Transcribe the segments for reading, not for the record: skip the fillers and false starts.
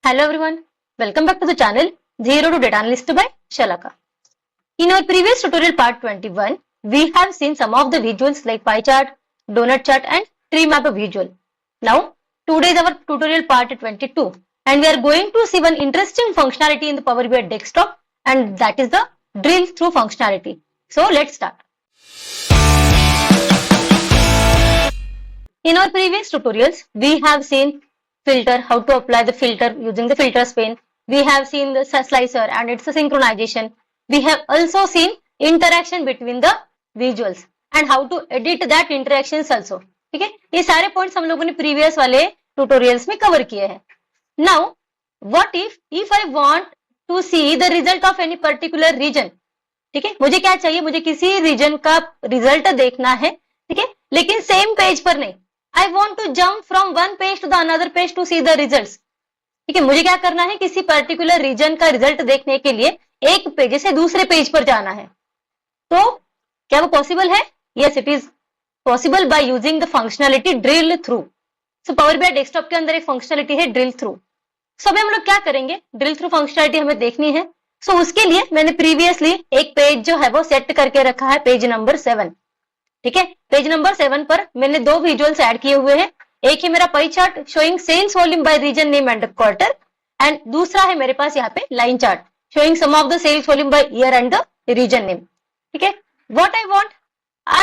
Hello everyone, welcome back to the channel Zero to Data Analyst by Shalaka. In our previous tutorial part 21, we have seen some of the visuals like pie chart, donut chart and tree map visual. Now, today is our tutorial part 22 and we are going to see one interesting functionality in the Power BI desktop and that is the drill through functionality. So let's start. In our previous tutorials, we have seen filter, how to apply the filter using the filters pane. We have seen the slicer and its synchronization. We have also seen interaction between the visuals and how to edit that interactions also. ठीक है, ये सारे points हम लोगों ने previous वाले tutorials में cover किए हैं. Now what if I want to see the result of any particular region. ठीक है, मुझे क्या चाहिए, मुझे किसी रीजन का रिजल्ट देखना है. ठीक है, लेकिन सेम पेज पर नहीं. I want to jump from one page to the another page to see the results. ठीक है, मुझे क्या करना है, किसी पर्टिकुलर रीजन का रिजल्ट देखने के लिए एक पेज से दूसरे पेज पर जाना है. तो क्या वो पॉसिबल है? Yes, it is possible by using the functionality drill through. So Power BI desktop के अंदर एक फंक्शनलिटी है drill through. So अभी हम लोग क्या करेंगे, drill through फंक्शनलिटी हमें देखनी है. So उसके लिए मैंने प्रीवियसली एक पेज जो है वो सेट करके रखा है, पेज नंबर 7. ठीक है, पेज नंबर 7 पर मैंने दो विजुअल्स ऐड किए हुए हैं. एक है मेरा pie chart showing sales volume by region name and quarter and दूसरा है मेरे पास यहाँ पे line chart showing some of the sales volume by year and the region name. ठीक है, what I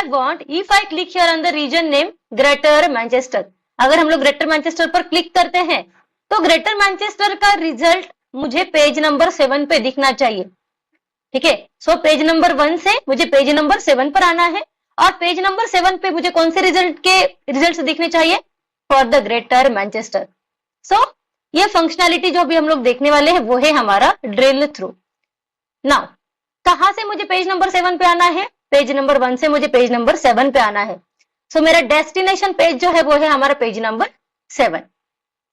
want if I click here on the region name Greater Manchester. अगर हम लोग ग्रेटर मैनचेस्टर पर क्लिक करते हैं तो ग्रेटर मैनचेस्टर का रिजल्ट मुझे पेज नंबर 7 पे दिखना चाहिए. ठीक है, सो पेज नंबर 1 से मुझे पेज नंबर 7 पर आना है और पेज नंबर 7 पे मुझे कौन से रिजल्ट दिखने चाहिए, फॉर द ग्रेटर मैनचेस्टर. सो ये फंक्शनैलिटी जो भी हम लोग देखने वाले हैं वो है हमारा ड्रिल थ्रू. नाउ कहां से मुझे पेज नंबर 7 पे आना है, पेज नंबर 1 से मुझे पेज नंबर 7 पे आना है. सो मेरा डेस्टिनेशन पेज जो है वो है हमारा पेज नंबर 7.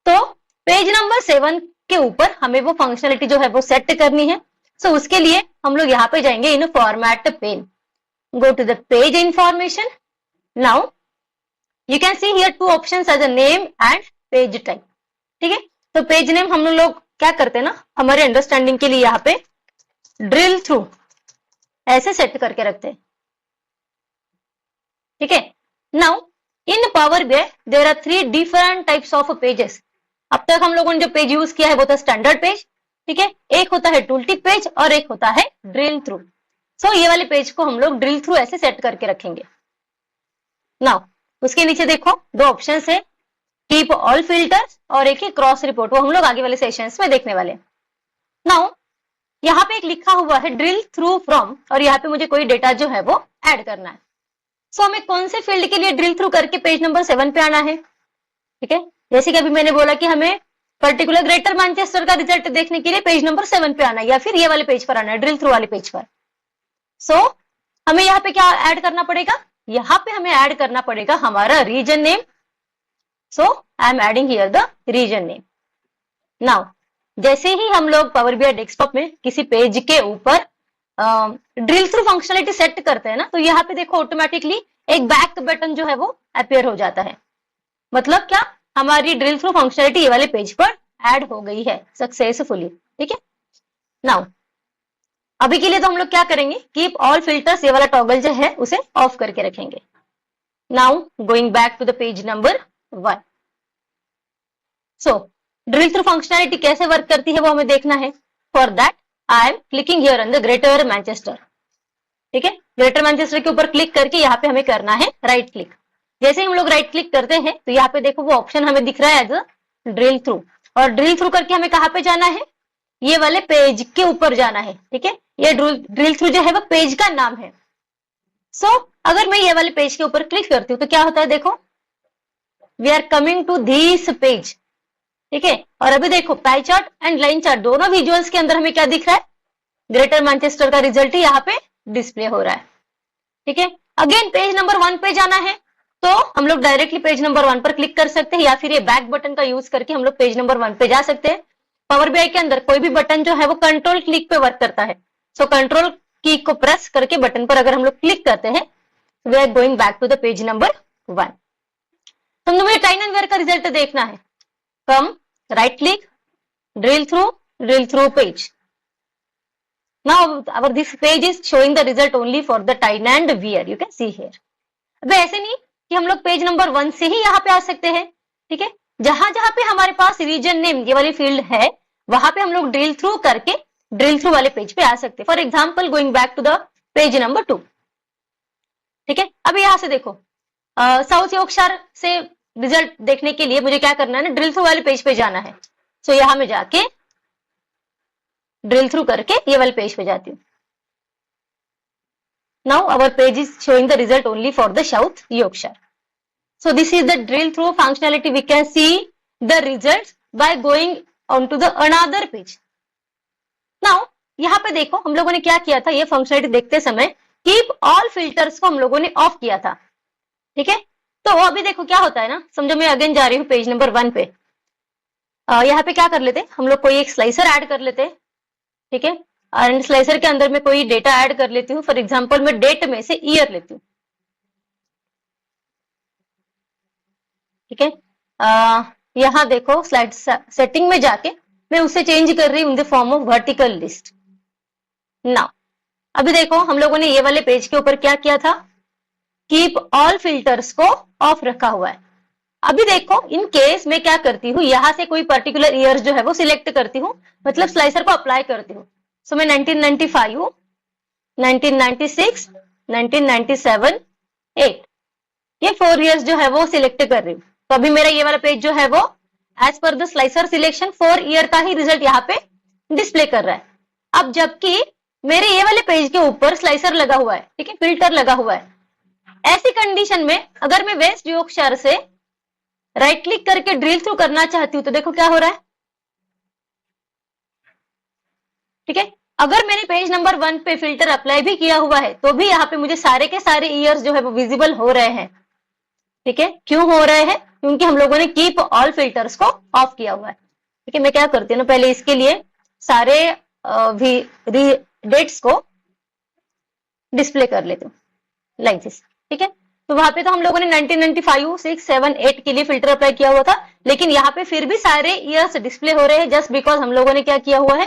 तो पेज नंबर 7 के ऊपर हमें वो फंक्शनैलिटी जो है वो सेट करनी है. सो उसके लिए हम लोग यहाँ पे जाएंगे in format pane. Go to the page information. Now you can see here two options as a name and page type. ठीक है, तो पेज नेम हम लोग क्या करते हैं ना, हमारे अंडरस्टैंडिंग के लिए यहाँ पे ड्रिल थ्रू ऐसे सेट करके रखते हैं. ठीक है, now in Power BI there are 3 different types of pages. अब तक हम लोगों ने जो पेज यूज किया है वो था स्टैंडर्ड पेज. ठीक है, एक होता है टूल टिप पेज और एक होता है ड्रिल थ्रू. सो ये वाले पेज को हम लोग ड्रिल थ्रू ऐसे सेट करके रखेंगे. नाउ उसके नीचे देखो दो ऑप्शंस है, कीप ऑल फिल्टर्स और एक है क्रॉस रिपोर्ट. वो हम लोग आगे वाले सेशंस में देखने वाले हैं. नाउ यहाँ पे एक लिखा हुआ है ड्रिल थ्रू फ्रॉम और यहाँ पे मुझे कोई डेटा जो है वो ऐड करना है. सो हमें कौन से फील्ड के लिए ड्रिल थ्रू करके पेज नंबर 7 पे आना है. ठीक है, जैसे कि अभी मैंने बोला कि हमें पर्टिकुलर ग्रेटर मैनचेस्टर का रिजल्ट देखने के लिए पेज नंबर 7 पे आना है या फिर ये वाले पेज पर आना है, ड्रिल थ्रू वाले पेज पर. सो हमें यहाँ पे क्या ऐड करना पड़ेगा, यहाँ पे हमें ऐड करना पड़ेगा हमारा region name. So I am adding here the region name. Now जैसे ही हम लोग पावर BI डेस्कटॉप में किसी पेज के ऊपर ड्रिल थ्रू फंक्शनलिटी सेट करते हैं ना, तो यहाँ पे देखो ऑटोमेटिकली एक बैक बटन जो है वो अपियर हो जाता है. मतलब क्या, हमारी ड्रिल थ्रू फंक्शनलिटी ये वाले पेज पर ऐड हो गई है सक्सेसफुली. ठीक है, नाउ अभी के लिए तो हम लोग क्या करेंगे, कीप ऑल फिल्टर्स ये वाला टॉगल जो है उसे ऑफ करके रखेंगे. Now going back to the page number 1. So drill through functionality कैसे वर्क करती है वो हमें देखना है. For that I am clicking here on the Greater Manchester. ठीक है, ग्रेटर मैनचेस्टर के ऊपर क्लिक करके यहाँ पे हमें करना है राइट क्लिक. जैसे हम लोग राइट क्लिक करते हैं तो यहाँ पे देखो वो ऑप्शन हमें दिख रहा है एज अ ड्रिल थ्रू. और ड्रिल थ्रू करके हमें कहाँ पे जाना है, ये वाले पेज के ऊपर जाना है. ठीक है, ये ड्रिल थ्रू जो है वो पेज का नाम है. सो अगर मैं ये वाले पेज के ऊपर क्लिक करती हूँ तो क्या होता है, देखो we are coming to this page. ठीक है, और अभी देखो pie chart and line chart दोनों विजुअल्स के अंदर हमें क्या दिख रहा है, ग्रेटर मैनचेस्टर का रिजल्ट ही यहाँ पे डिस्प्ले हो रहा है. ठीक है, अगेन पेज नंबर 1 पे जाना है तो हम लोग डायरेक्टली पेज नंबर 1 पर क्लिक कर सकते हैं या फिर ये बैक बटन का यूज करके हम लोग पेज नंबर 1 पे जा सकते हैं. पावर BI के अंदर कोई भी बटन जो है वो कंट्रोल क्लिक पे वर्क करता है. सो कंट्रोल की को प्रेस करके बटन पर अगर हम लोग क्लिक करते हैं we are going back to the page number 1. तो मुझे टाइन एंड वेयर का रिजल्ट देखना है. Come right click drill through page. Now our this page is showing the result only for the tie and wear. You can see here. अब ऐसे नहीं कि हम लोग पेज नंबर 1 से ही यहाँ पे आ सकते हैं, ठीक है। जहां जहां पे हमारे पास रीजन नेम ये वाली फील्ड है वहां पे हम लोग ड्रिल थ्रू करके ड्रिल थ्रू वाले पेज पे आ सकते हैं। For example going back to the page number 2, ठीक है। अब यहाँ से देखो साउथ यॉर्कशायर से रिजल्ट देखने के लिए मुझे क्या करना है ना, ड्रिल थ्रू वाले पेज पे जाना है। सो यहाँ में जाके ड्रिल थ्रू करके ये वाले पेज पे जाती हूँ। Now our page is showing the result only for the South Yorkshire. So this is the drill through functionality. We can see the results by going on to the another page. Now यहाँ पे देखो हम लोगों ने क्या किया था, ये फंक्शनलिटी देखते समय कीप ऑल फिल्टर्स को हम लोगों ने ऑफ किया था, ठीक है। तो अभी देखो क्या होता है ना, समझो मैं अगेन जा रही हूँ पेज नंबर 1 पे। यहाँ पे क्या कर लेते, हम लोग कोई एक स्लाइसर ऐड कर लेते, ठीक है। एंड स्लाइसर के अंदर में कोई डेटा ऐड कर लेती हूँ। फॉर एग्जांपल मैं डेट में से ईयर लेती हूँ, ठीक है। यहाँ देखो स्लाइड सेटिंग में जाके मैं उसे चेंज कर रही हूँ in the form of vertical list. Now अभी देखो हम लोगों ने ये वाले पेज के ऊपर क्या किया था, कीप ऑल फिल्टर्स को ऑफ रखा हुआ है। अभी देखो इन केस मैं क्या करती हूँ, यहाँ से कोई पर्टिकुलर ईयर जो है वो सिलेक्ट करती हूँ, मतलब स्लाइसर को अप्लाई करती हूँ। सो मैं 1995, 1996, 1997, 8 ये 4 ईयर्स जो है वो सिलेक्ट कर रही हूँ। तो अभी मेरा ये वाला पेज जो है वो as per the slicer selection 4 year का ही रिजल्ट यहाँ पे डिस्प्ले कर रहा है। अब जबकि मेरे ये वाले पेज के ऊपर स्लाइसर लगा हुआ है, ठीक है, फिल्टर लगा हुआ है। ऐसी कंडीशन में अगर मैं वेस्ट यॉर्कशायर से राइट क्लिक करके ड्रिल थ्रू करना चाहती हूँ तो देखो क्या हो रहा है, ठीक है। अगर मैंने पेज नंबर 1 पे फिल्टर अप्लाई भी किया हुआ है तो भी यहाँ पे मुझे सारे के सारे ईयर्स जो है वो विजिबल हो रहे हैं, ठीक है। क्यों हो रहे हैं, क्योंकि हम लोगों ने कीप ऑल फिल्टर्स को ऑफ किया हुआ है, ठीक है। मैं क्या करती हूँ ना, पहले इसके लिए सारे डेट्स को डिस्प्ले कर लेती हूँ लाइक दिस, ठीक है। तो वहां पे तो हम लोगों ने 1995, 6, 7, 8 के लिए फिल्टर अप्लाई किया हुआ था, लेकिन यहाँ पे फिर भी सारे ईयर्स डिस्प्ले हो रहे हैं जस्ट बिकॉज हम लोगों ने क्या किया हुआ है,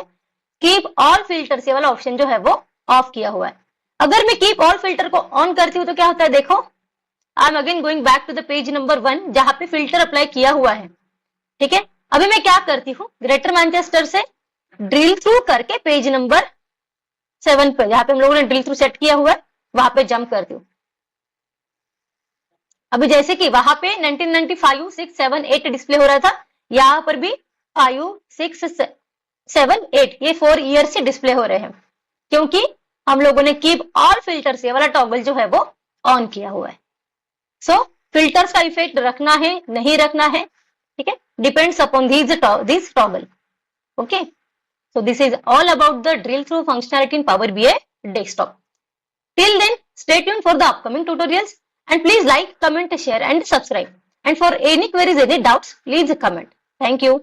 कीप ऑल फिल्टर्स ये वाला ऑप्शन जो है वो ऑफ किया हुआ है। अगर मैं कीप ऑल फिल्टर को ऑन करती हूँ तो क्या होता है, देखो I am again going back to the page number 1 जहां पे फिल्टर अप्लाई किया हुआ है, ठीक है। अभी मैं क्या करती हूँ, ग्रेटर मैनचेस्टर से ड्रिल थ्रू करके पेज नंबर 7 पे जहां पे हम लोगों ने ड्रिल थ्रू सेट किया हुआ है वहां पे जंप करती हूँ। अभी जैसे कि वहां पे 1995, 6, 7, 8 डिस्प्ले हो रहा था, यहाँ पर भी 5, 6, 7, 8 ये 4 ईयर से डिस्प्ले हो रहे हैं, क्योंकि हम लोगों ने कीप ऑल फिल्टर्स ये वाला टॉगल जो है वो ऑन किया हुआ है। सो फिल्टर्स का इफेक्ट रखना है नहीं रखना है, ठीक है, depends upon this toggle. Okay, so this is all about the drill through functionality in Power BI desktop. Till then, stay tuned for the upcoming tutorials and please like, comment, share and subscribe. And for any queries, any doubts, please comment. Thank you.